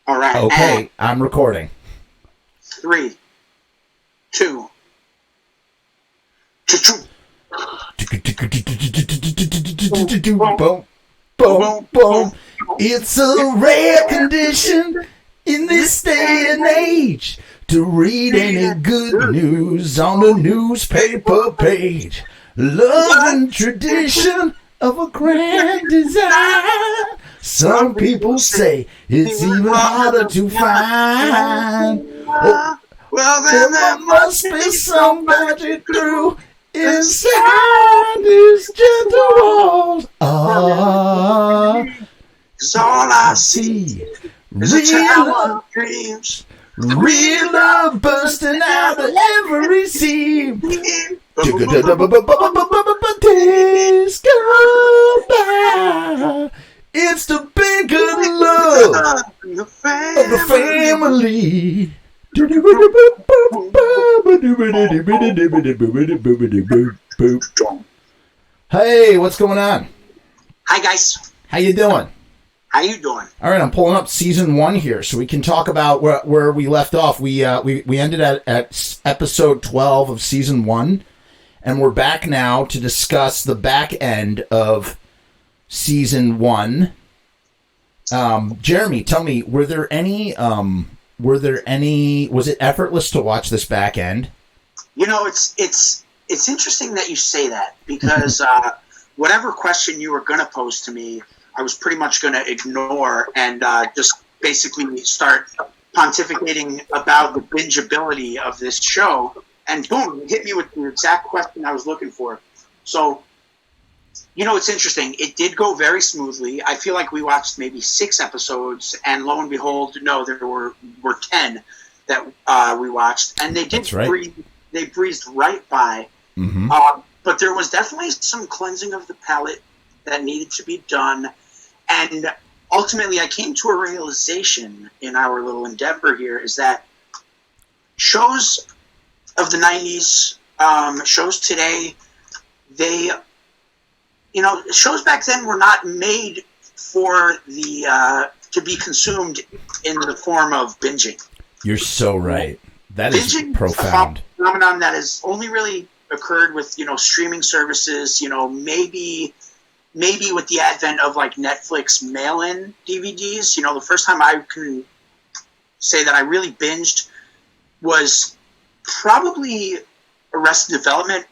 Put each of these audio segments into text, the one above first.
All right. Okay, I'm recording. 3, 2, 2. Boom, boom, boom. It's a rare condition in this day and age to read any good news on the newspaper page. Love and tradition of a grand design. Some people say it's even harder to find. Oh, Well, then there must be some magic through inside these gentle walls. Cause all I see is a tower of dreams. Real love bursting out of every seam. Days go by. It's the big good love of the family. Hey, what's going on? Hi, guys. How you doing? How you doing? All right, I'm pulling up season 1 here, so we can talk about where we left off. We ended at episode 12 of season 1, and we're back now to discuss the back end of season 1. Jeremy, tell me, was it effortless to watch this back end? You know, it's interesting that you say that, because whatever question you were going to pose to me, I was pretty much going to ignore and just basically start pontificating about the bingeability of this show. And boom, it hit me with the exact question I was looking for. So, you know, it's interesting. It did go very smoothly. I feel like we watched maybe 6 episodes, and lo and behold, no, there were 10 that we watched. And they did they breezed right by. Mm-hmm. But there was definitely some cleansing of the palate that needed to be done. And ultimately, I came to a realization in our little endeavor here is that shows of the 90s, shows today, shows back then were not made for to be consumed in the form of binging. You're so right. That binging is profound. A phenomenon that has only really occurred with, streaming services, maybe with the advent of like Netflix mail-in DVDs. The first time I can say that I really binged was probably Arrested Development,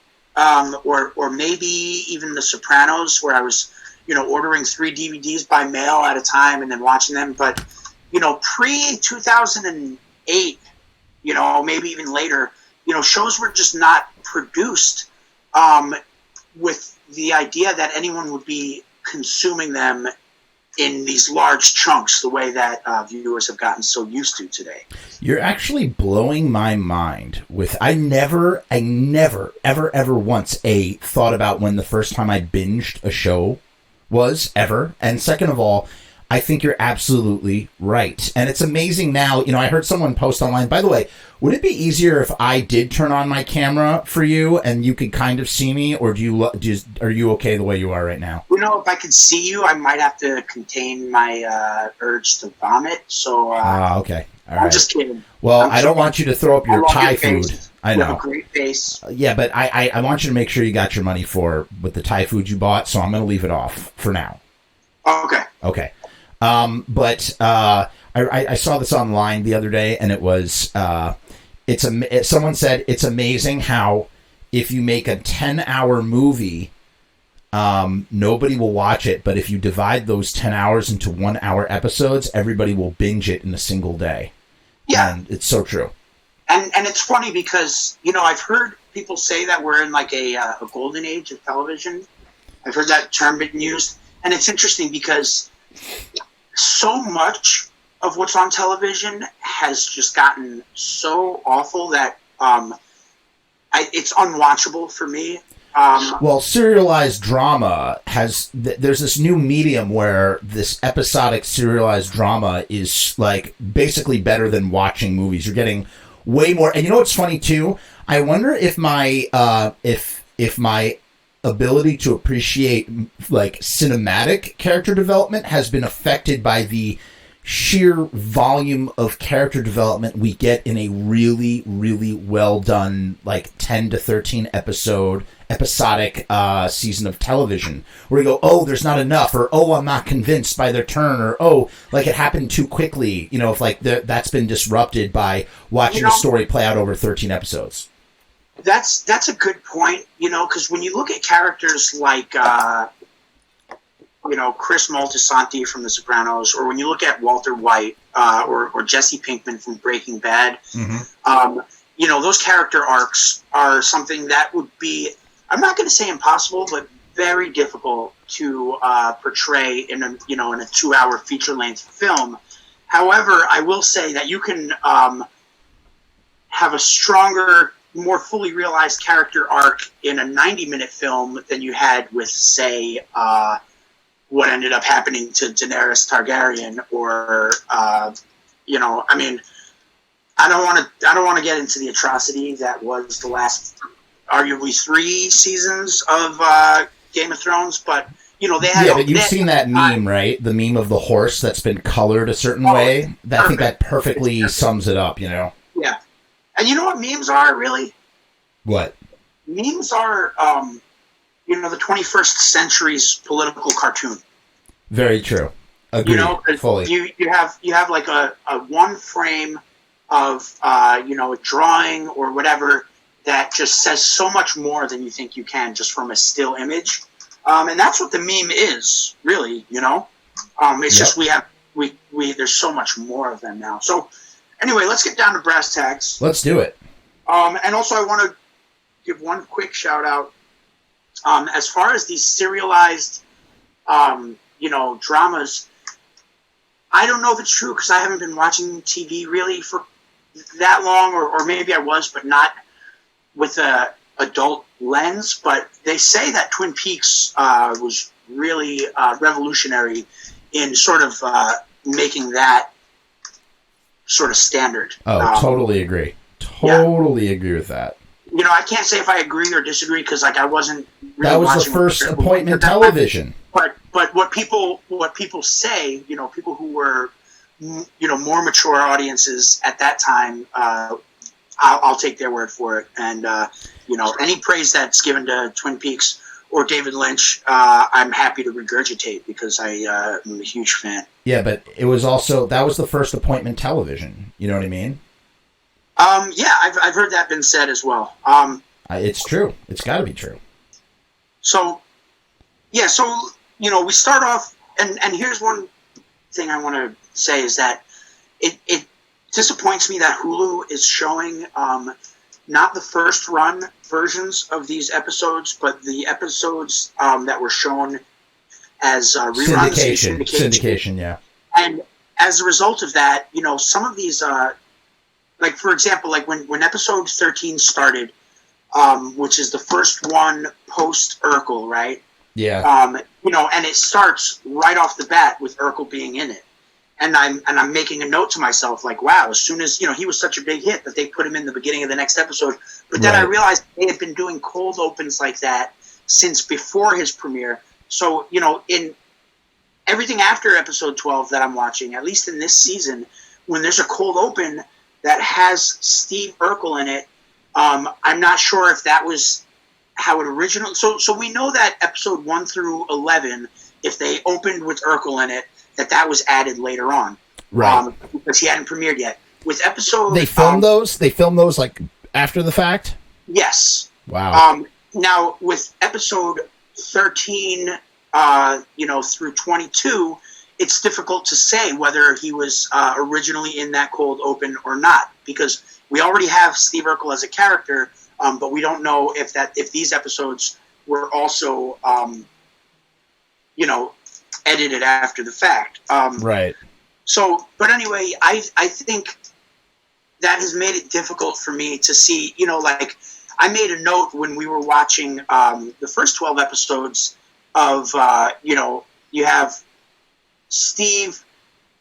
or maybe even The Sopranos, where I was, ordering 3 DVDs by mail at a time and then watching them. But, pre-2008, maybe even later, shows were just not produced with the idea that anyone would be consuming them in these large chunks the way that viewers have gotten so used to today. You're actually blowing my mind with, I never, ever once thought about when the first time I binged a show was, ever. And second of all, I think you're absolutely right. And it's amazing now, I heard someone post online, by the way, would it be easier if I did turn on my camera for you and you could kind of see me, or are you okay the way you are right now? If I could see you, I might have to contain my urge to vomit. So, okay. All right. I'm just kidding. Well, I don't want you to throw up your Thai food. I know. You have a great face. Yeah, but I want you to make sure you got your money with the Thai food you bought, so I'm going to leave it off for now. Oh, okay. Okay. But I saw this online the other day, and it was someone said it's amazing how if you make a 10-hour movie, nobody will watch it, but if you divide those 10 hours into 1-hour episodes, everybody will binge it in a single day. Yeah, and it's so true. And it's funny because I've heard people say that we're in like a golden age of television. I've heard that term being used, and it's interesting because so much of what's on television has just gotten so awful that it's unwatchable for me. Well, serialized drama there's this new medium where this episodic serialized drama is like basically better than watching movies. You're getting way more. And you know what's funny too? I wonder if my if my ability to appreciate like cinematic character development has been affected by the sheer volume of character development we get in a really, really well done, like 10 to 13 episodic season of television, where you go, oh, there's not enough, or oh, I'm not convinced by their turn, or oh, like it happened too quickly. You know, if like that's been disrupted by watching a story play out over 13 episodes. That's a good point. You know, because when you look at characters like Chris Moltisanti from The Sopranos, or when you look at Walter White, or Jesse Pinkman from Breaking Bad, those character arcs are something that would be, I'm not going to say impossible, but very difficult to portray in a 2-hour feature-length film. However, I will say that you can have a stronger, more fully realized character arc in a 90-minute film than you had with, say, what ended up happening to Daenerys Targaryen, or I don't want to get into the atrocity that was the last, arguably 3 seasons of Game of Thrones, but they had. Yeah, but you've seen that meme, right? The meme of the horse that's been colored a certain way. I think that perfectly sums it up. Yeah, and you know what memes are really? What? Memes are the 21st century's political cartoon. Very true. Agreed. Fully. You have like a one frame of a drawing or whatever that just says so much more than you think you can just from a still image, and that's what the meme is really. It's just we there's so much more of them now. So anyway, let's get down to brass tacks. Let's do it. And also I want to give one quick shout out. As far as these serialized, dramas, I don't know if it's true because I haven't been watching TV really for that long, or maybe I was, but not with a adult lens. But they say that Twin Peaks was really revolutionary in sort of making that sort of standard. Oh, totally agree. Totally agree with that. I can't say if I agree or disagree because I wasn't really that was the first appointment television. But what people say, people who were more mature audiences at that time, I'll take their word for it. And any praise that's given to Twin Peaks or David Lynch, I'm happy to regurgitate because I'm a huge fan. Yeah, but it was also that was the first appointment television. You know what I mean? I've heard that been said as well. It's true. It's got to be true. So we start off, and here's one thing I want to say is that it disappoints me that Hulu is showing not the first run versions of these episodes, but the episodes that were shown as reruns. Syndication, yeah. And as a result of that, some of these, like for example, like when episode 13 started, which is the first one post Urkel, right? Yeah. And it starts right off the bat with Urkel being in it. And I'm making a note to myself, like, wow, as soon as, he was such a big hit that they put him in the beginning of the next episode. But then I realized they had been doing cold opens like that since before his premiere. So, in everything after episode 12 that I'm watching, at least in this season, when there's a cold open that has Steve Urkel in it, I'm not sure if that was how it originally. So we know that episode 1 through 11, if they opened with Urkel in it, that was added later on, right? Because he hadn't premiered yet. With episode, they filmed those. They filmed those like after the fact. Yes. Wow. Now with episode 13, through 22, it's difficult to say whether he was originally in that cold open or not, because we already have Steve Urkel as a character, but we don't know if these episodes were also, edited after the fact. Right. So, but anyway, I think that has made it difficult for me to see, like I made a note when we were watching the first 12 episodes of, you have Steve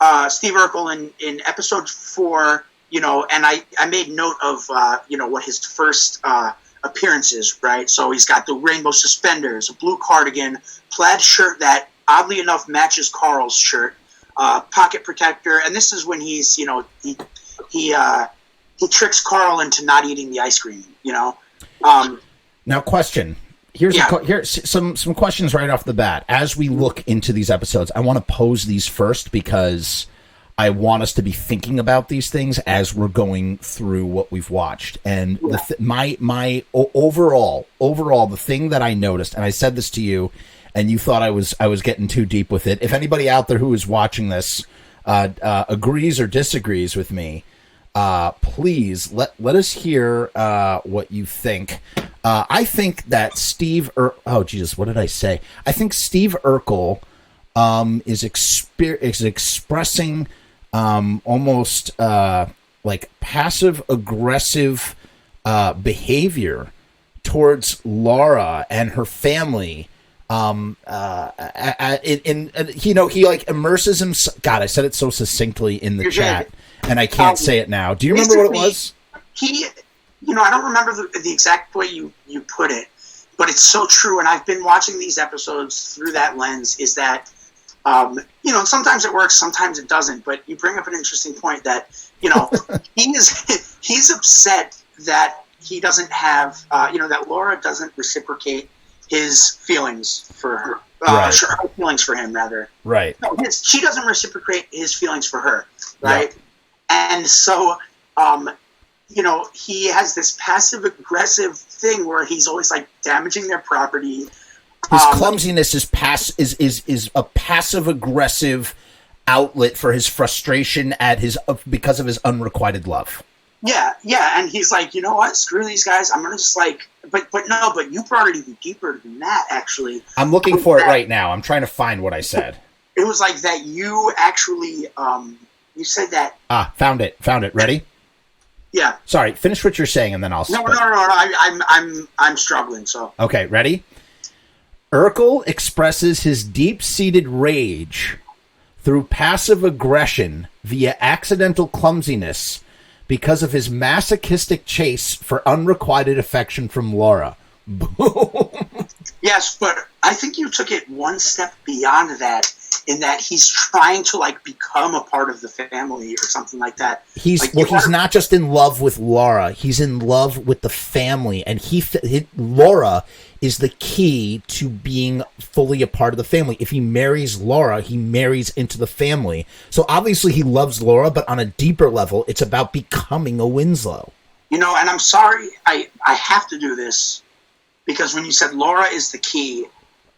Urkel in episode 4, and I made note of, what his first appearance is, right? So he's got the rainbow suspenders, a blue cardigan, plaid shirt that oddly enough matches Carl's shirt, pocket protector, and this is when he's, he tricks Carl into not eating the ice cream. Now, question. Here's some questions right off the bat. As we look into these episodes, I want to pose these first because I want us to be thinking about these things as we're going through what we've watched. And my overall, the thing that I noticed, and I said this to you, and you thought I was getting too deep with it. If anybody out there who is watching this agrees or disagrees with me, please let us hear what you think. I think that Steve what did I say? I think Steve Urkel is expressing almost like passive aggressive behavior towards Laura and her family. He like immerses himself. God, I said it so succinctly in the chat, and I can't say it now. Do you remember what it was? I don't remember the exact way you put it, but it's so true. And I've been watching these episodes through that lens. Is that sometimes it works, sometimes it doesn't. But you bring up an interesting point that he's upset that he doesn't have that Laura doesn't reciprocate his feelings for her. Right. Her feelings for him, rather. Right. No, she doesn't reciprocate his feelings for her. Right. Yep. And so, he has this passive aggressive thing where he's always like damaging their property. His clumsiness is a passive aggressive outlet for his frustration because of his unrequited love. Yeah, and he's like, you know what? Screw these guys. I'm gonna just like, but you brought it even deeper than that. Actually, I'm looking for it right now. I'm trying to find what I said. It was like that. You actually, you said that. Found it. Ready? Yeah. Sorry. Finish what you're saying, and then I'll. No. I'm struggling. So. Okay. Ready? Urkel expresses his deep-seated rage through passive aggression via accidental clumsiness because of his masochistic chase for unrequited affection from Laura. Boom. Yes, but I think you took it one step beyond that, in that he's trying to like become a part of the family or something like that. He's not just in love with Laura; he's in love with the family, and Laura is the key to being fully a part of the family. If he marries Laura, he marries into the family. So obviously he loves Laura, but on a deeper level, it's about becoming a Winslow. And I'm sorry, I have to do this, because when you said Laura is the key,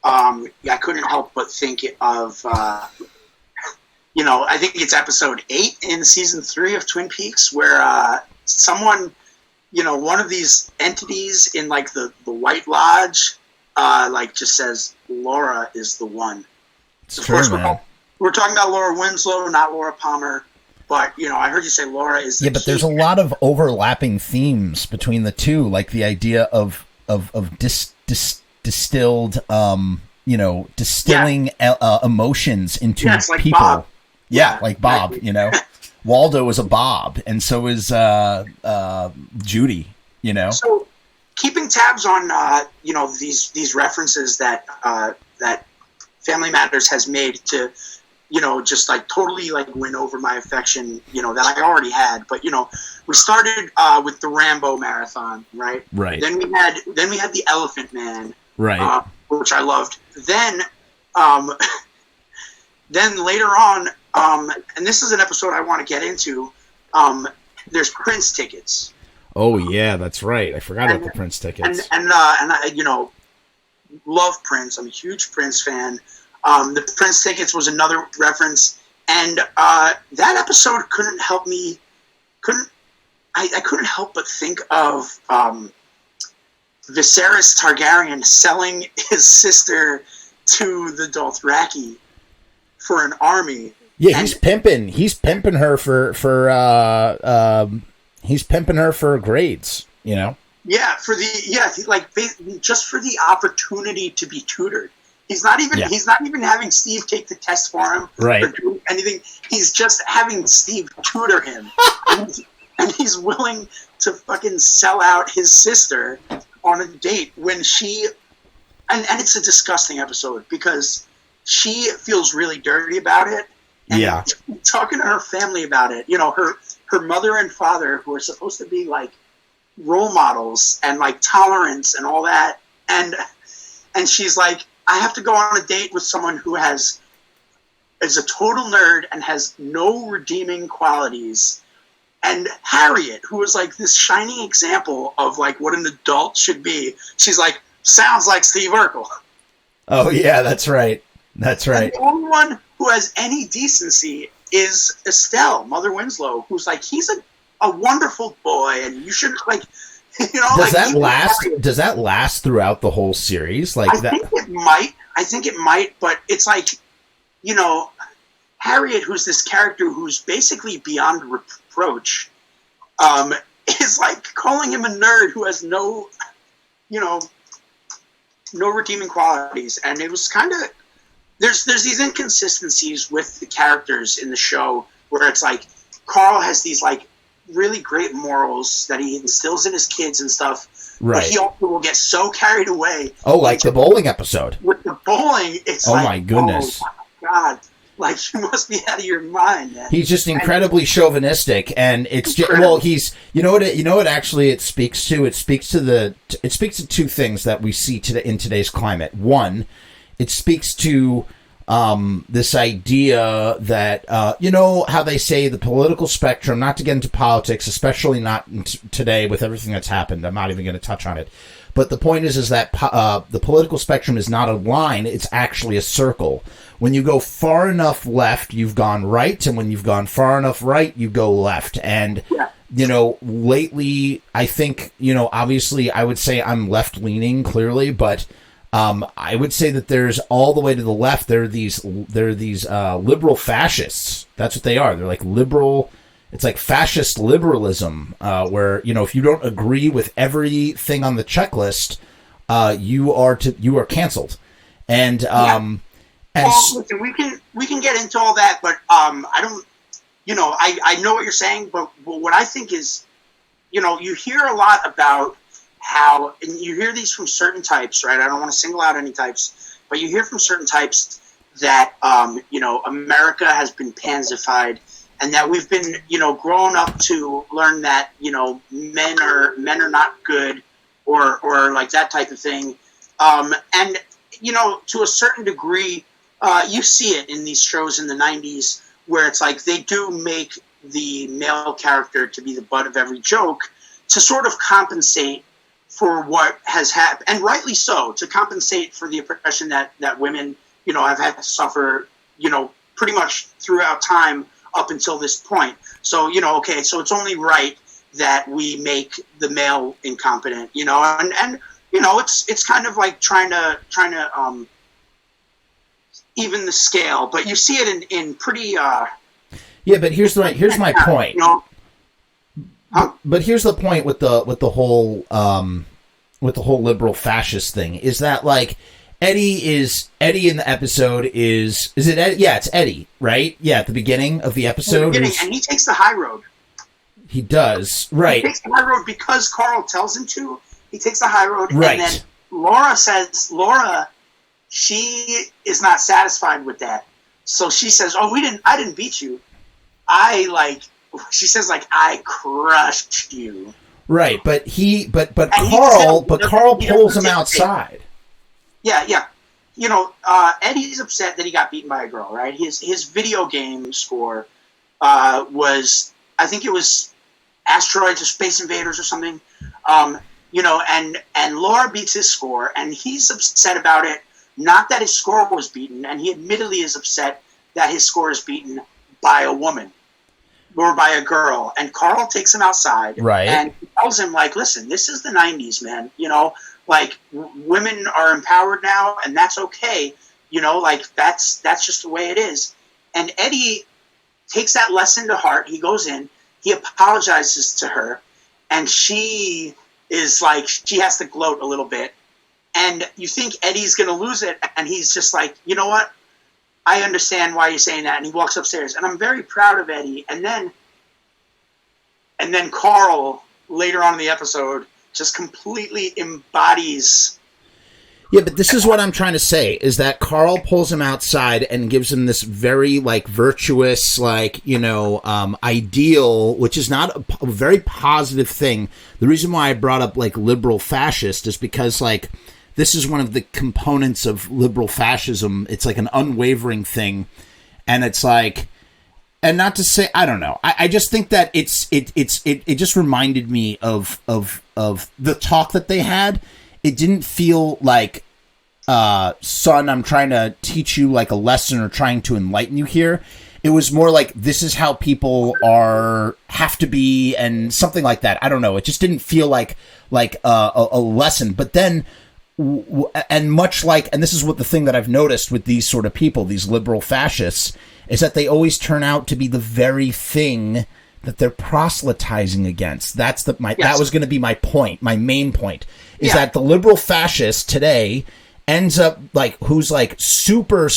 I couldn't help but think of, I think it's episode 8 in season 3 of Twin Peaks, where someone, one of these entities in like the White Lodge, just says Laura is the one. It's true, man. We're talking about Laura Winslow, not Laura Palmer. But, I heard you say Laura is the key. There's a lot of overlapping themes between the two, like the idea of distilled, distilling emotions into like people. Bob. Yeah, like Bob, Waldo is a Bob, and so is Judy, So keeping tabs on, these references that Family Matters has made to, just like totally like win over my affection, that I already had. But, we started with the Rambo marathon, right? Right. Then we had the Elephant Man, right, which I loved. Then later on, and this is an episode I want to get into. There's Prince tickets. Oh yeah, that's right. I forgot about the Prince tickets. And I, love Prince. I'm a huge Prince fan. The Prince tickets was another reference, and that episode I couldn't help but think of Viserys Targaryen selling his sister to the Dothraki for an army. Yeah, he's pimping her for grades, Yeah, just for the opportunity to be tutored. He's not even having Steve take the test for him, right, or do anything. He's just having Steve tutor him, and he's willing to fucking sell out his sister on a date when she, and it's a disgusting episode because she feels really dirty about it, Yeah. Talking to her family about it, her mother and father, who are supposed to be like role models and like tolerance and all that, and she's like, I have to go on a date with someone who is a total nerd and has no redeeming qualities. And Harriet, who is like this shining example of like what an adult should be, she's like, sounds like Steve Urkel. Oh yeah, that's right. That's right. And the only one who has any decency is Estelle, Mother Winslow, who's like, he's a wonderful boy, and you should like, Does that last? Does that last throughout the whole series? Like I think it might, but it's like, Harriet, who's this character who's basically beyond reproach, is like calling him a nerd who has no redeeming qualities, and it was kind of there's these inconsistencies with the characters in the show where it's like Carl has these like really great morals that he instills in his kids and stuff, right? But he also will get so carried away. Oh, like the bowling episode. With the bowling, it's like, my goodness, oh my God. Like, you must be out of your mind, man. He's just incredibly chauvinistic, and it's just, well, he's, what actually it speaks to? It speaks to two things that we see in today's climate. One, it speaks to this idea that, how they say the political spectrum, not to get into politics, especially not today with everything that's happened. I'm not even going to touch on it. But the point is that the political spectrum is not a line, it's actually a circle. When you go far enough left, you've gone right, and when you've gone far enough right, you go left. And, lately, I think, obviously I would say I'm left-leaning, clearly, but I would say that there's all the way to the left, there are these liberal fascists. That's what they are. They're like liberal. It's like fascist liberalism, where, if you don't agree with everything on the checklist, you are canceled. And, listen, we can get into all that, but I don't, I know what you're saying, but what I think is, you hear a lot about how, and you hear these from certain types, right? I don't want to single out any types, but you hear from certain types that, America has been pansified, and that we've been, grown up to learn that, men are not good, or like that type of thing. And, to a certain degree, you see it in these shows in the 90s where it's like they do make the male character to be the butt of every joke to sort of compensate for what has happened, and rightly so, to compensate for the oppression that women, have had to suffer, pretty much throughout time up until this point. So, okay, so it's only right that we make the male incompetent, and it's kind of like trying to even the scale, but you see it in pretty. Yeah, but here's my point. But here's the point with the whole liberal fascist thing is that like Eddie in the episode is it Eddie? Yeah, it's Eddie, right? Yeah, at the beginning of the episode, and he takes the high road. He does, right? He takes the high road because Carl tells him to. He takes the high road, right? And then Laura, she is not satisfied with that, so she says, "Oh, I didn't beat you. She says like I crushed you." Right, but Carl pulls him outside. Yeah. Eddie's upset that he got beaten by a girl, right? His video game score was, I think it was Asteroids or Space Invaders or something. And Laura beats his score, and he's upset about it. Not that his score was beaten, and he admittedly is upset that his score is beaten by a woman or by a girl. And Carl takes him outside, right, and tells him, like, listen, this is the 90s, man. Like, women are empowered now, and that's okay. That's just the way it is. And Eddie takes that lesson to heart. He goes in, he apologizes to her, and she is like, she has to gloat a little bit. And you think Eddie's going to lose it, and he's just like, you know what? I understand why you're saying that. And he walks upstairs, and I'm very proud of Eddie. And then Carl, later on in the episode, just completely embodies Yeah, but this is what I'm trying to say, is that Carl pulls him outside and gives him this very, like, virtuous, like, ideal, which is not a very positive thing. The reason why I brought up, like, liberal fascist is because, like, this is one of the components of liberal fascism. It's like an unwavering thing. And it's like, and not to say, I don't know. I just think that it just reminded me of the talk that they had. It didn't feel like, son, I'm trying to teach you like a lesson or trying to enlighten you here. It was more like, this is how people have to be, and something like that. I don't know. It just didn't feel like a lesson. But then, and much like, and this is what the thing that I've noticed with these sort of people, these liberal fascists, is that they always turn out to be the very thing that they're proselytizing against. That was going to be my point. My main point is that the liberal fascist today ends up like, who's like super,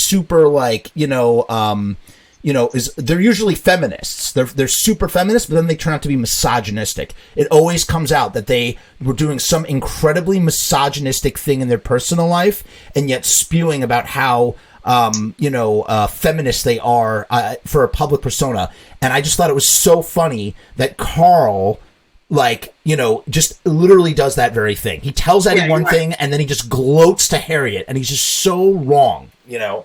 like, they're usually feminists. They're super feminists, but then they turn out to be misogynistic. It always comes out that they were doing some incredibly misogynistic thing in their personal life, and yet spewing about how feminist they are for a public persona. And I just thought it was so funny that Carl, like, just literally does that very thing. He tells Eddie one thing, and then he just gloats to Harriet, and he's just so wrong,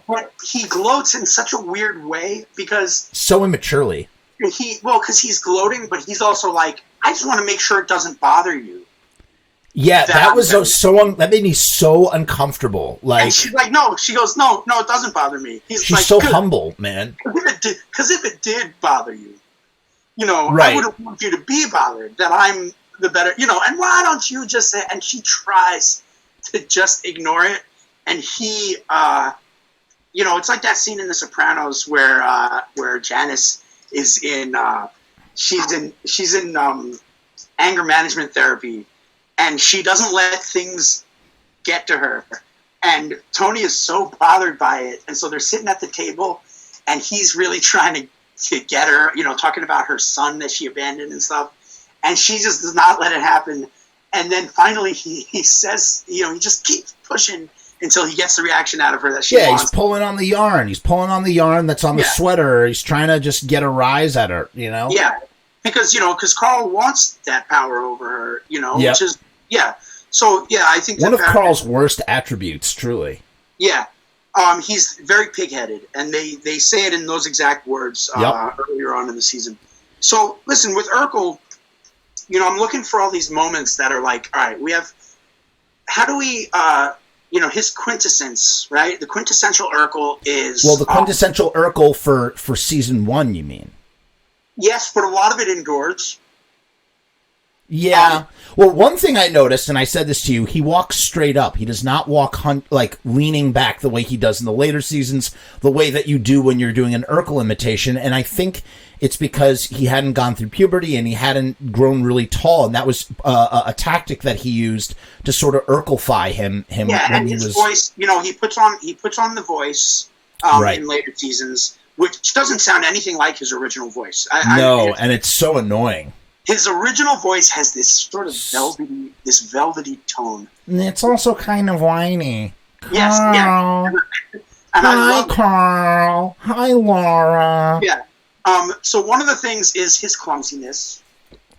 But he gloats in such a weird way, because... So immaturely. Because he's gloating, but he's also like, I just want to make sure it doesn't bother you. Yeah, that made me so uncomfortable. Like, and she's like, no. She goes, no, it doesn't bother me. She's like, so humble, man. Because if it did bother you, right. I would want you to be bothered that I'm the better, and why don't you just say, and she tries to just ignore it. And he, it's like that scene in The Sopranos where Janice is she's in anger management therapy, and she doesn't let things get to her. And Tony is so bothered by it. And so they're sitting at the table, and he's really trying to get her, talking about her son that she abandoned and stuff. And she just does not let it happen. And then finally he says, he just keeps pushing until he gets the reaction out of her that she wants. Yeah, he's pulling on the yarn. He's pulling on the yarn that's on the sweater. He's trying to just get a rise at her, Yeah, because Carl wants that power over her, which is, So, I think... One of Carl's worst attributes, truly. Yeah. He's very pig-headed, and they say it in those exact words earlier on in the season. So, listen, with Urkel, I'm looking for all these moments that are like, all right, we have... How do we... his quintessence, right? The quintessential Urkel is... Well, the quintessential Urkel for season 1, you mean? Yes, but a lot of it indoors. Yeah. Well, one thing I noticed, and I said this to you, he walks straight up. He does not walk leaning back the way he does in the later seasons, the way that you do when you're doing an Urkel imitation. And I think it's because he hadn't gone through puberty and he hadn't grown really tall, and that was a tactic that he used to sort of Urkelfy him. Yeah, when and he his was... voice, he puts on the voice in later seasons, which doesn't sound anything like his original voice. And it's so annoying. His original voice has this sort of velvety tone. It's also kind of whiny. Yes, yeah. And hi, Carl. Hi, Laura. Yeah. So one of the things is his clumsiness.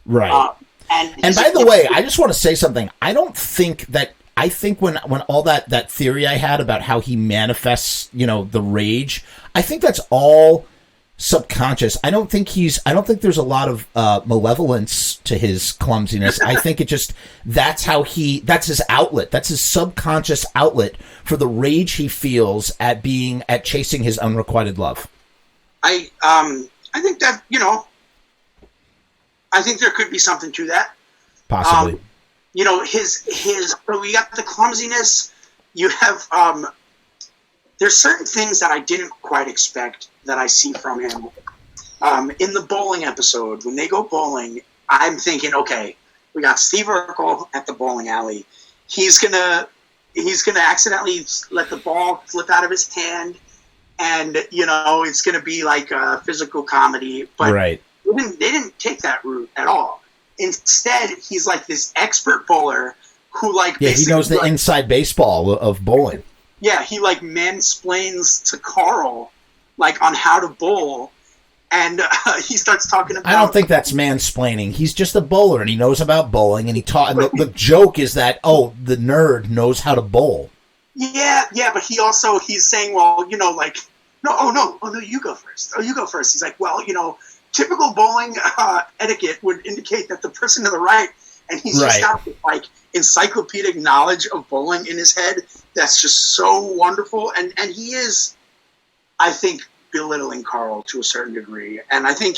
Right. And by the way, I just want to say something. I think when all that theory I had about how he manifests, the rage, I think that's all subconscious. I don't think there's a lot of malevolence to his clumsiness. I think that's his outlet. That's his subconscious outlet for the rage he feels at chasing his unrequited love. I think that, I think there could be something to that. Possibly. So we got the clumsiness. You have, there's certain things that I didn't quite expect that I see from him. In the bowling episode, when they go bowling, I'm thinking, okay, we got Steve Urkel at the bowling alley. He's gonna accidentally let the ball slip out of his hand, and it's gonna be like a physical comedy. But right. They didn't take that route at all. Instead, he's like this expert bowler who like he knows the inside baseball of bowling. Yeah, he like mansplains to Carl like on how to bowl, and he starts talking about. I don't think that's mansplaining. He's just a bowler, and he knows about bowling, and he taught. The joke is that the nerd knows how to bowl. Yeah, but he's saying, well, like, no, you go first. Oh, you go first. He's like, well, typical bowling etiquette would indicate that the person to the right, and he's just got like encyclopedic knowledge of bowling in his head. That's just so wonderful, and he is, I think, belittling Carl to a certain degree, and I think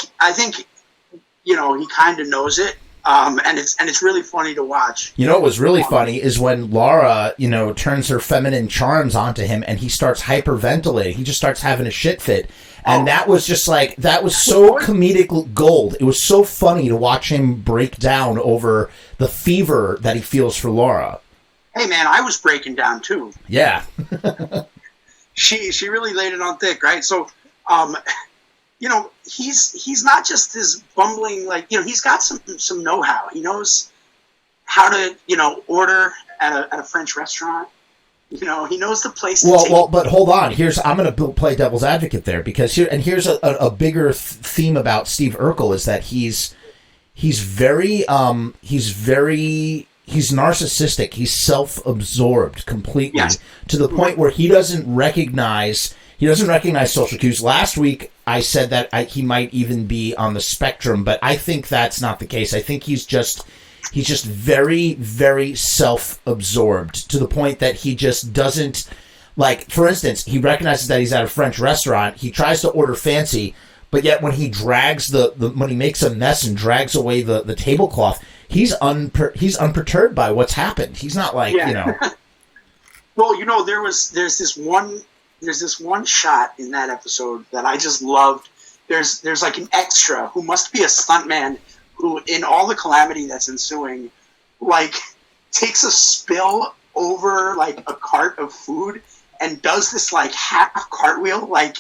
he kind of knows it. And it's really funny to watch. What was really funny is when Laura, turns her feminine charms onto him, and he starts hyperventilating. He just starts having a shit fit. And that was just that was so comedic gold. It was so funny to watch him break down over the fever that he feels for Laura. Hey man, I was breaking down too. Yeah. She really laid it on thick, right? So, he's not just this bumbling, he's got some know-how. He knows how to, order at a French restaurant. He knows the place to take. Well, but hold on. I'm going to play devil's advocate there, because here's a bigger theme about Steve Urkel is that he's narcissistic. He's self-absorbed completely, to the point where he doesn't recognize social cues. Last week, I said that he might even be on the spectrum, but I think that's not the case. I think he's just very, very self-absorbed, to the point that he just doesn't, for instance, he recognizes that he's at a French restaurant. He tries to order fancy, but yet when he drags when he makes a mess and drags away the tablecloth, he's unperturbed by what's happened. He's not Well, there's this one shot in that episode that I just loved. There's like an extra who must be a stuntman who, in all the calamity that's ensuing, takes a spill over a cart of food and does this half cartwheel. It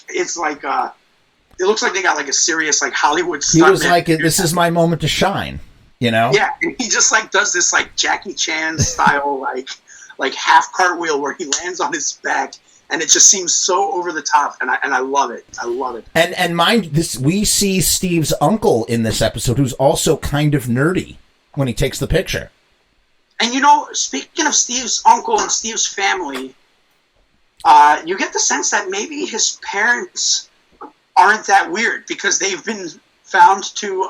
looks like they got a serious Hollywood stuntman. He was like, this is my moment to shine, Yeah, and he just does this Jackie Chan style half cartwheel where he lands on his back. And it just seems so over the top, and I love it. I love it. And mind this, we see Steve's uncle in this episode, who's also kind of nerdy when he takes the picture. And speaking of Steve's uncle and Steve's family, you get the sense that maybe his parents aren't that weird, because they've been found to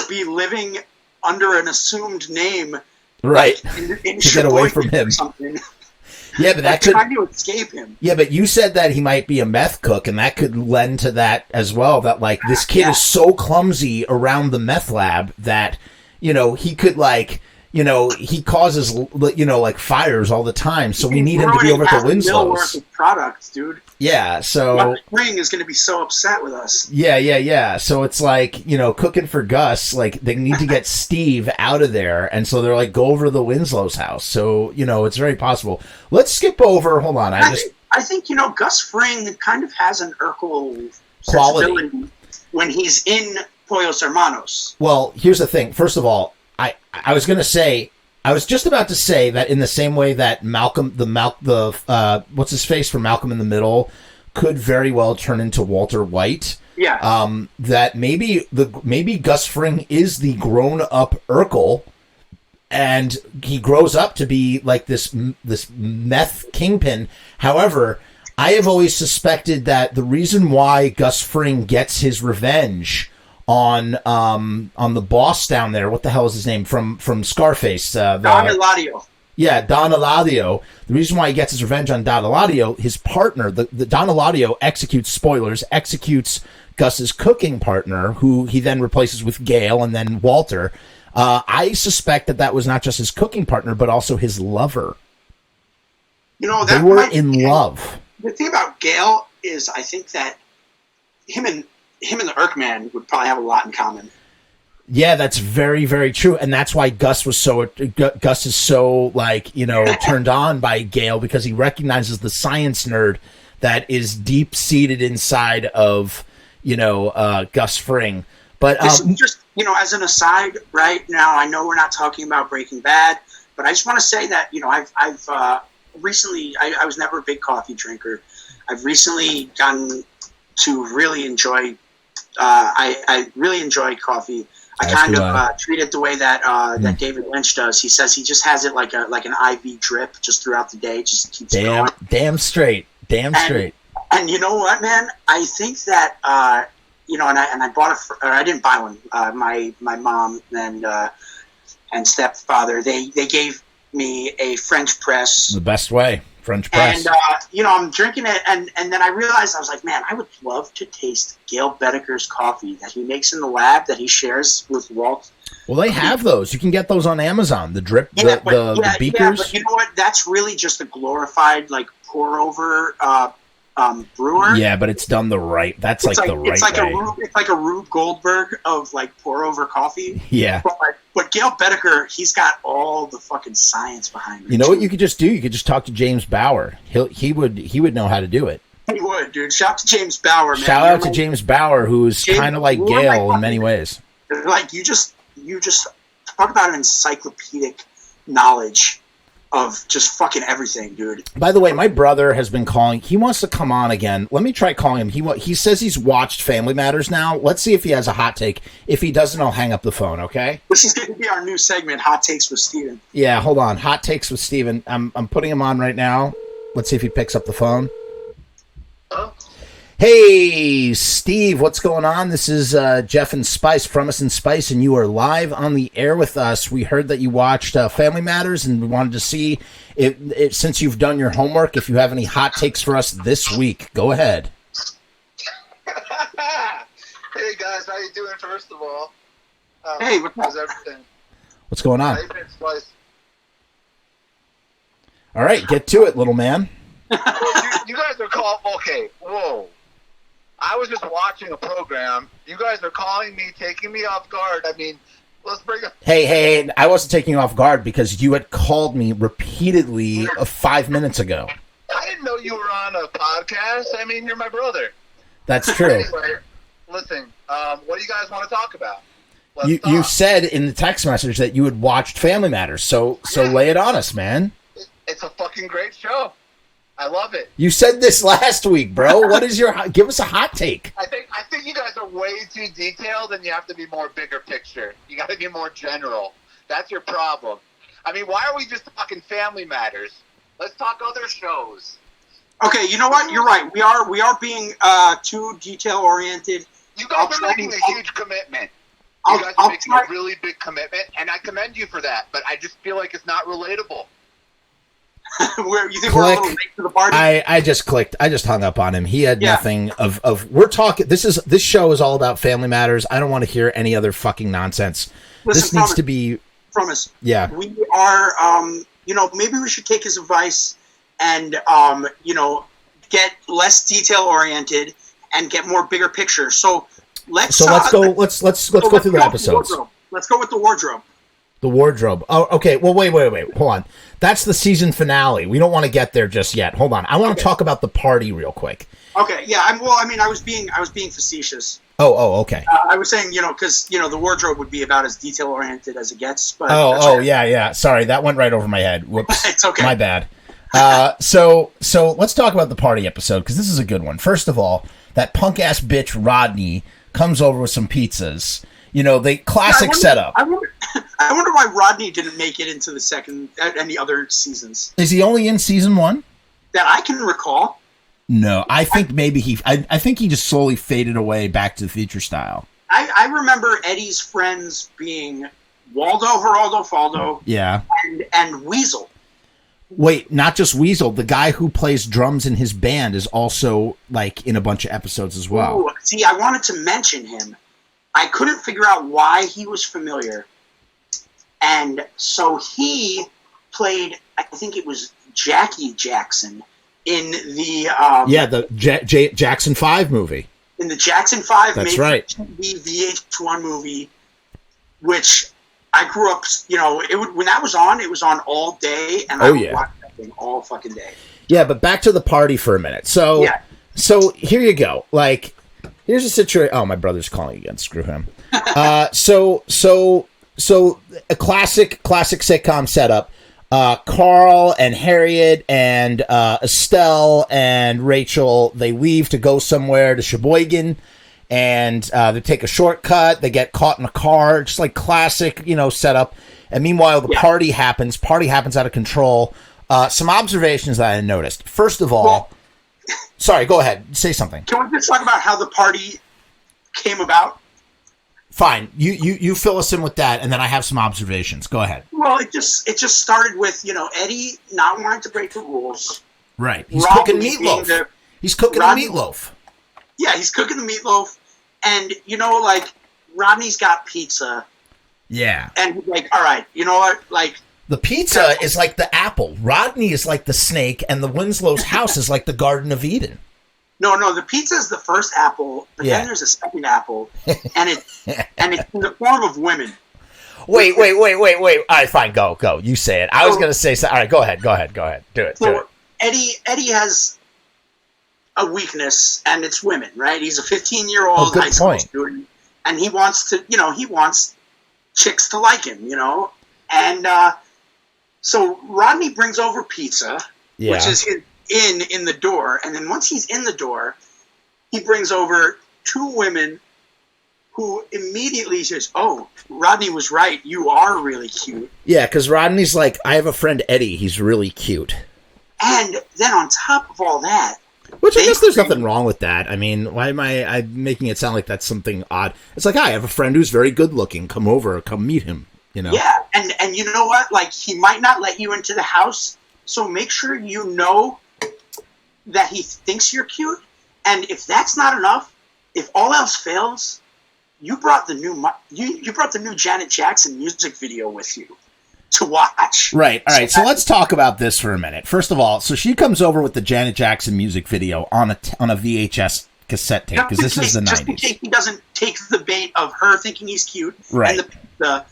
be living under an assumed name, right? In to get away from him. Something. Yeah, but that could trying to escape him. Yeah, but you said that he might be a meth cook, and that could lend to that as well. That this kid is so clumsy around the meth lab that he could he causes fires all the time. So we need him to be over at the Winslow's. Worth of products, dude. Yeah, so Spring is going to be so upset with us. Yeah. So it's cooking for Gus. They need to get Steve out of there, and so they're go over to the Winslow's house. So it's very possible. Let's skip over. Hold on, I think Gus Fring kind of has an Urkel quality when he's in Pollos Hermanos. Well, here's the thing. First of all, I was just about to say that in the same way that Malcolm, what's his face from Malcolm in the Middle, could very well turn into Walter White. Yeah. That maybe Gus Fring is the grown-up Urkel, and he grows up to be this meth kingpin. However, I have always suspected that the reason why Gus Fring gets his revenge on the boss down there. What the hell is his name from Scarface? Don Eladio. Yeah, Don Eladio. The reason why he gets his revenge on Don Eladio, his partner, the Don Eladio executes Gus's cooking partner, who he then replaces with Gail and then Walter. I suspect that was not just his cooking partner, but also his lover. They were in love. The thing about Gail is, I think that him and the Urkman would probably have a lot in common. Yeah, that's very, very true, and that's why Gus is so turned on by Gail, because he recognizes the science nerd that is deep seated inside of Gus Fring. But this is just, as an aside, right now, I know we're not talking about Breaking Bad, but I just want to say that, I've recently, I was never a big coffee drinker. I've recently gotten to really enjoy, I really enjoy coffee. I kind of treat it the way that that David Lynch does. He says he just has it like an IV drip just throughout the day. Just keeps going. Damn straight. And you know what, man? I think that and I bought I didn't buy one. My mom and stepfather they gave me a French press. The best way, French press. And I'm drinking it, and then I realized I was like, man, I would love to taste Gail Bedeker's coffee that he makes in the lab that he shares with Walt. Well, they have those. You can get those on Amazon. The drip, the beakers. Yeah, but you know what? That's really just a glorified pour over brewer. Yeah, but it's done the right. That's the right way. It's like a Rube Goldberg of pour over coffee. Yeah. But Gail Bedeker, he's got all the fucking science behind it. You know what you could just do? You could just talk to James Bauer. He would know how to do it. He would, dude. Shout out to James Bauer, man. Shout out to James Bauer, who's kind of like Gail in many ways. Like you just talk about an encyclopedic knowledge of just fucking everything, dude. By the way, my brother has been calling. He wants to come on again. Let me try calling him. He says he's watched Family Matters now. Let's see if he has a hot take. If he doesn't, I'll hang up the phone, okay? This is going to be our new segment, Hot Takes with Steven. Yeah, hold on. Hot Takes with Steven. I'm putting him on right now. Let's see if he picks up the phone. Hello? Hey, Steve, what's going on? This is Jeff and Spice, Frumess and Spice, and you are live on the air with us. We heard that you watched Family Matters, and we wanted to see, if since you've done your homework, if you have any hot takes for us this week. Go ahead. Hey, guys, how you doing, first of all? Hey, how's everything? What's going on? Hey, Spice. All right, get to it, little man. You guys are calling... Okay, whoa. I was just watching a program. You guys are calling me, taking me off guard. I mean, let's bring up... Hey, I wasn't taking you off guard because you had called me repeatedly 5 minutes ago. I didn't know you were on a podcast. I mean, you're my brother. That's true. Anyway, listen, what do you guys want to talk about? You said in the text message that you had watched Family Matters, so lay it on us, man. It's a fucking great show. I love it. You said this last week, bro. What is give us a hot take? I think you guys are way too detailed, and you have to be more bigger picture. You got to be more general. That's your problem. I mean, why are we just talking Family Matters? Let's talk other shows. Okay, you know what? You're right. We are being too detail oriented. You guys are making a huge commitment. You guys are making a really big commitment, and I commend you for that. But I just feel like it's not relatable. You think we're a little late to the party? I just clicked. I just hung up on him. He had nothing of. We're talking. This show is all about Family Matters. I don't want to hear any other fucking nonsense. Listen, this needs to be. Frumess. Yeah. We are. Maybe we should take his advice and get less detail oriented and get more bigger picture. So let's go. Let's go through the episodes. Let's go with the wardrobe. The wardrobe. Oh, okay. Well, wait. Hold on. That's the season finale. We don't want to get there just yet. Hold on. I want to talk about the party real quick. Okay. Yeah. I was being facetious. Oh. Okay. I was saying, because the wardrobe would be about as detail oriented as it gets. But yeah. Sorry, that went right over my head. Whoops. It's okay. My bad. So let's talk about the party episode because this is a good one. First of all, that punk ass bitch Rodney comes over with some pizzas. The classic setup. I wonder why Rodney didn't make it into the second any other seasons. Is he only in season 1? That I can recall. No, I think maybe I think he just slowly faded away back to the Future style. I remember Eddie's friends being Waldo, Geraldo, Faldo, yeah, and Weasel. Wait, not just Weasel. The guy who plays drums in his band is also in a bunch of episodes as well. Ooh, see, I wanted to mention him. I couldn't figure out why he was familiar. And so he played, I think it was Jackie Jackson in the... the Jackson 5 movie. In the Jackson 5 That's right. TV VH1 movie, which I grew up, when that was on, it was on all day, and I would watch that thing all fucking day. Yeah, but back to the party for a minute. So here you go. here's a situation. Oh, my brother's calling again. Screw him. So a classic sitcom setup. Carl and Harriet and Estelle and Rachel, they leave to go somewhere to Sheboygan, and they take a shortcut. They get caught in a car, just like classic, setup. And meanwhile, the party happens. Party happens out of control. Some observations that I noticed. First of all, sorry, go ahead. Say something. Can we just talk about how the party came about? Fine. You fill us in with that, and then I have some observations. Go ahead. Well, it just started with, Eddie not wanting to break the rules. Right. He's cooking meatloaf. He's cooking the meatloaf. Yeah, he's cooking the meatloaf. And, Rodney's got pizza. Yeah. And he's like, all right, you know what? Like, the pizza is like the apple. Rodney is like the snake, and the Winslow's house is like the Garden of Eden. No, the pizza is the first apple, but then there's a second apple, and it's in the form of women. Wait. All right, fine, go. You say it. I was going to say something. All right, go ahead. Do it. Eddie has a weakness, and it's women, right? He's a 15-year-old high school student, and he wants chicks to like him, and so Rodney brings over pizza, which is in the door, and then once he's in the door, he brings over two women who immediately says, "Oh, Rodney was right. You are really cute." Yeah, because Rodney's like, "I have a friend Eddie. He's really cute." And then on top of all that, which I guess there's nothing wrong with that. I mean, why am I making it sound like that's something odd? It's like, I have a friend who's very good looking. Come over, come meet him. Yeah, and you know what? Like, he might not let you into the house, so make sure you know that he thinks you're cute. And if that's not enough, if all else fails, you brought the new Janet Jackson music video with you to watch. Right. All right. So let's talk about this for a minute. First of all, so she comes over with the Janet Jackson music video on a VHS cassette tape, because this is the 90s. Just in case he doesn't take the bait of her thinking he's cute. Right. And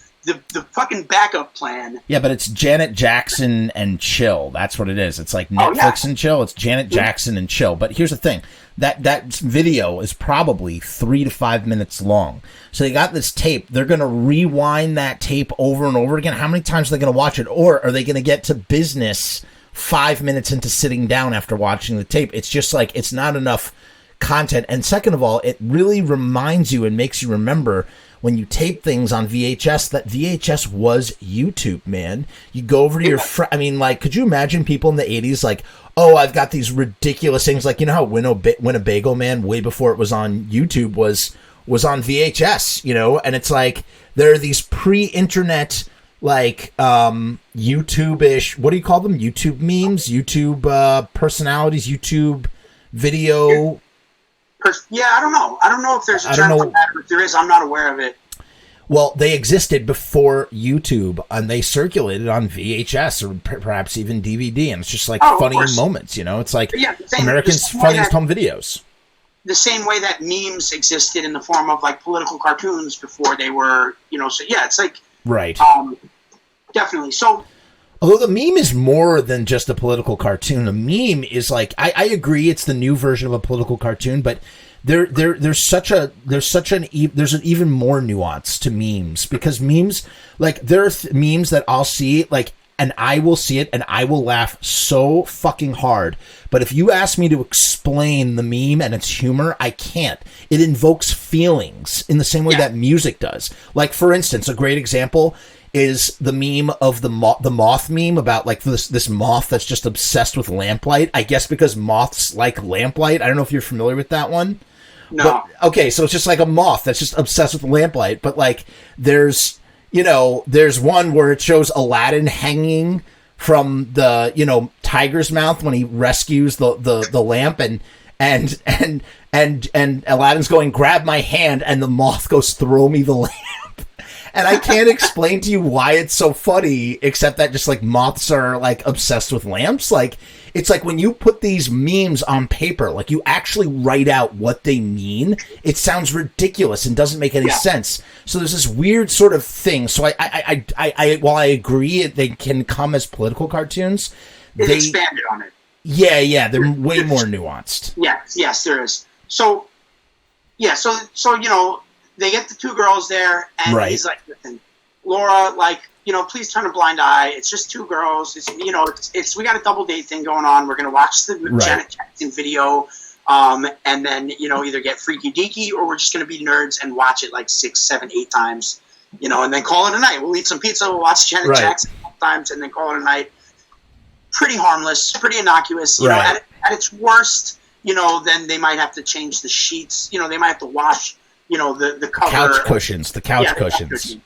the fucking backup plan. Yeah, but it's Janet Jackson and chill. That's what it is. It's like Netflix and chill. It's Janet Jackson and chill. But here's the thing. That video is probably 3 to 5 minutes long. So they got this tape. They're going to rewind that tape over and over again. How many times are they going to watch it? Or are they going to get to business 5 minutes into sitting down after watching the tape? It's just like, it's not enough content. And second of all, it really reminds you and makes you remember when you tape things on VHS, that VHS was YouTube, man. You go over to your I mean, like, could you imagine people in the 80s like, oh, I've got these ridiculous things, like, how Winnebago Man, way before it was on YouTube, was on VHS, and it's like, there are these pre-internet, like, YouTube-ish, what do you call them? YouTube memes? YouTube personalities? YouTube video... I don't know. I don't know if there's a term for that, but if there is, I'm not aware of it. Well, they existed before YouTube, and they circulated on VHS or perhaps even DVD, and it's just like funny moments, It's like Americans' funniest home videos. The same way that memes existed in the form of, like, political cartoons before they were, so yeah, it's like... Right. Definitely. So... Although the meme is more than just a political cartoon. A meme is like, I agree, it's the new version of a political cartoon, but there's an even more nuance to memes, because memes, like, there are memes that I'll see, like, and I will see it and I will laugh so fucking hard. But if you ask me to explain the meme and its humor, I can't. It invokes feelings in the same way that music does. Like, for instance, a great example is the meme of the moth meme about, like, this moth that's just obsessed with lamplight. I guess because moths like lamplight. I don't know if you're familiar with that one. No. But, okay, so it's just like a moth that's just obsessed with lamplight. But, like, there's one where it shows Aladdin hanging from the, tiger's mouth when he rescues the lamp, and Aladdin's going, grab my hand, and the moth goes, throw me the lamp. And I can't explain to you why it's so funny, except that just, like, moths are, like, obsessed with lamps. Like, it's like when you put these memes on paper, like, you actually write out what they mean, it sounds ridiculous and doesn't make any sense. So there's this weird sort of thing. So I while I agree they can come as political cartoons, they expanded on it. Yeah, they're way more nuanced. Yes, there is. So yeah, so they get the two girls there, and Right. he's like, listen, Laura, like, please turn a blind eye. It's just two girls. It's we got a double date thing going on. We're gonna watch the Janet Jackson video, and then either get freaky deaky, or we're just gonna be nerds and watch it like 6, 7, 8 times, and then call it a night. We'll eat some pizza. We'll watch Janet Jackson times, and then call it a night. Pretty harmless, pretty innocuous. You know, at its worst, then they might have to change the sheets. They might have to wash, the cover. Couch cushions. The couch cushions.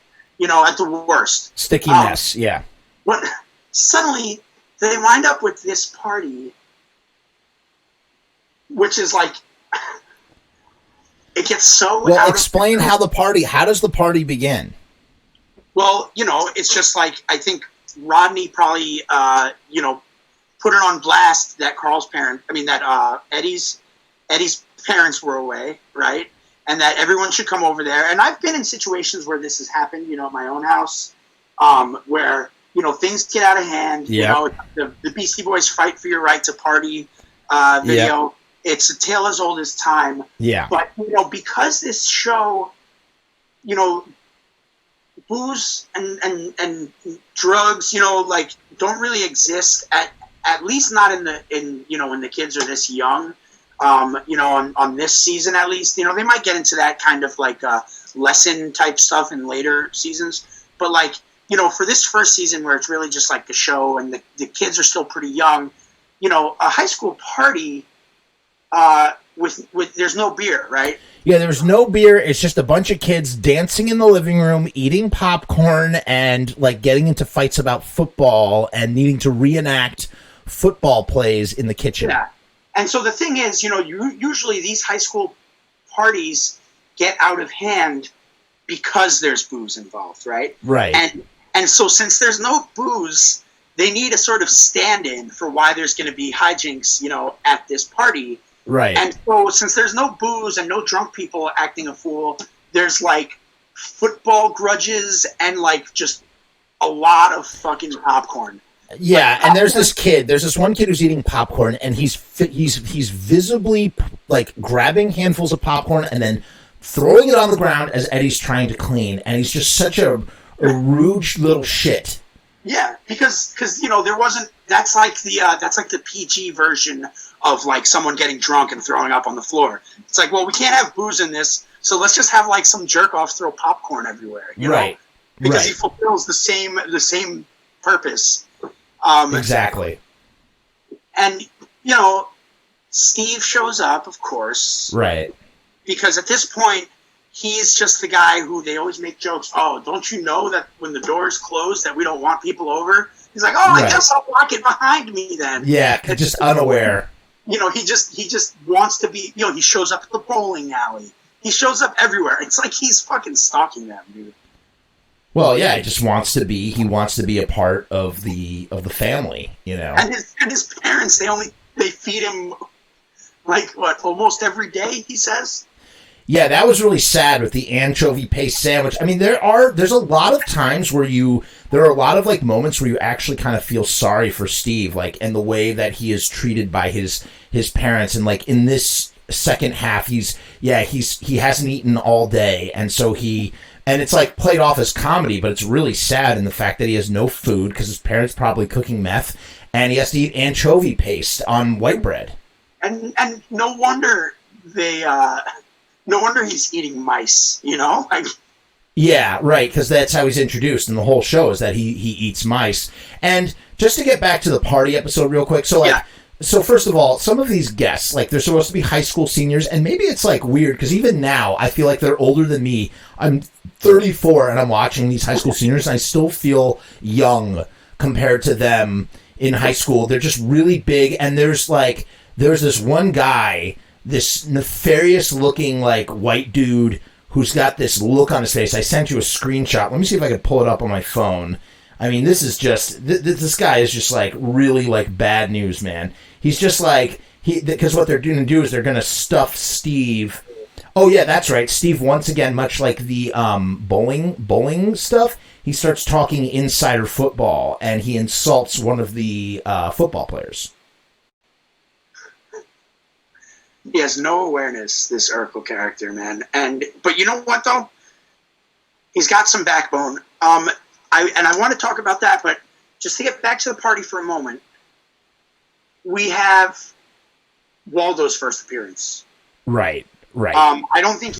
At the worst. Sticky mess, yeah. But suddenly, they wind up with this party, which is like, it gets so Well, explain how does the party begin? Well, it's just like, I think Rodney probably, put it on blast that Eddie's parents were away, right? And that everyone should come over there. And I've been in situations where this has happened, at my own house, where, things get out of hand. The Beastie Boys Fight for Your Right to Party video. Yep. It's a tale as old as time. Yeah. But, because this show, booze and drugs, don't really exist at least not when the kids are this young. On this season at least, they might get into that kind of like lesson type stuff in later seasons. But for this first season where it's really just like the show and the kids are still pretty young, a high school party with there's no beer, right? Yeah, there's no beer. It's just a bunch of kids dancing in the living room, eating popcorn, and getting into fights about football and needing to reenact football plays in the kitchen. Yeah. And so the thing is, usually these high school parties get out of hand because there's booze involved, right? Right. And so since there's no booze, they need a sort of stand-in for why there's going to be hijinks, at this party. Right. And so since there's no booze and no drunk people acting a fool, there's football grudges and just a lot of fucking popcorn. Yeah, and there's this one kid who's eating popcorn, and he's visibly grabbing handfuls of popcorn and then throwing it on the ground as Eddie's trying to clean, and he's just such a rude little shit. Yeah, because there wasn't. That's like the PG version of someone getting drunk and throwing up on the floor. It's well, we can't have booze in this, so let's just have some jerk off throw popcorn everywhere, right? Because he fulfills the same purpose. Exactly. And Steve shows up, of course, right? Because at this point, he's just the guy who they always make jokes. Oh, don't you know that when the doors close that we don't want people over? He's like, I guess I'll lock it behind me then. Yeah, just unaware. He just wants to be. He shows up at the bowling alley. He shows up everywhere. It's like he's fucking stalking them, dude. Well, yeah, he wants to be a part of the family, And his parents, they feed him almost every day, he says. Yeah, that was really sad with the anchovy paste sandwich. I mean, there's a lot of times where there are a lot of moments where you actually kind of feel sorry for Steve, and the way that he is treated by his parents, and in this second half, he hasn't eaten all day, and so and it's played off as comedy, but it's really sad in the fact that he has no food because his parents probably cooking meth, and he has to eat anchovy paste on white bread. And no wonder he's eating mice, Yeah, right, because that's how he's introduced in the whole show, is that he eats mice. And just to get back to the party episode real quick, so first of all, some of these guests, they're supposed to be high school seniors, and maybe it's weird, because even now, I feel like they're older than me. I'm 34, and I'm watching these high school seniors, and I still feel young compared to them in high school. They're just really big, and there's this one guy, this nefarious looking white dude who's got this look on his face. I sent you a screenshot. Let me see if I can pull it up on my phone. I mean, this is just this guy is just really bad news, man. He's just because what they're going to do is they're going to stuff Steve. Oh yeah, that's right. Steve, once again, much like the bowling stuff, he starts talking insider football and he insults one of the football players. He has no awareness, this Urkel character, man. But you know what, though? He's got some backbone. I want to talk about that, but just to get back to the party for a moment, we have Waldo's first appearance. Right. I don't think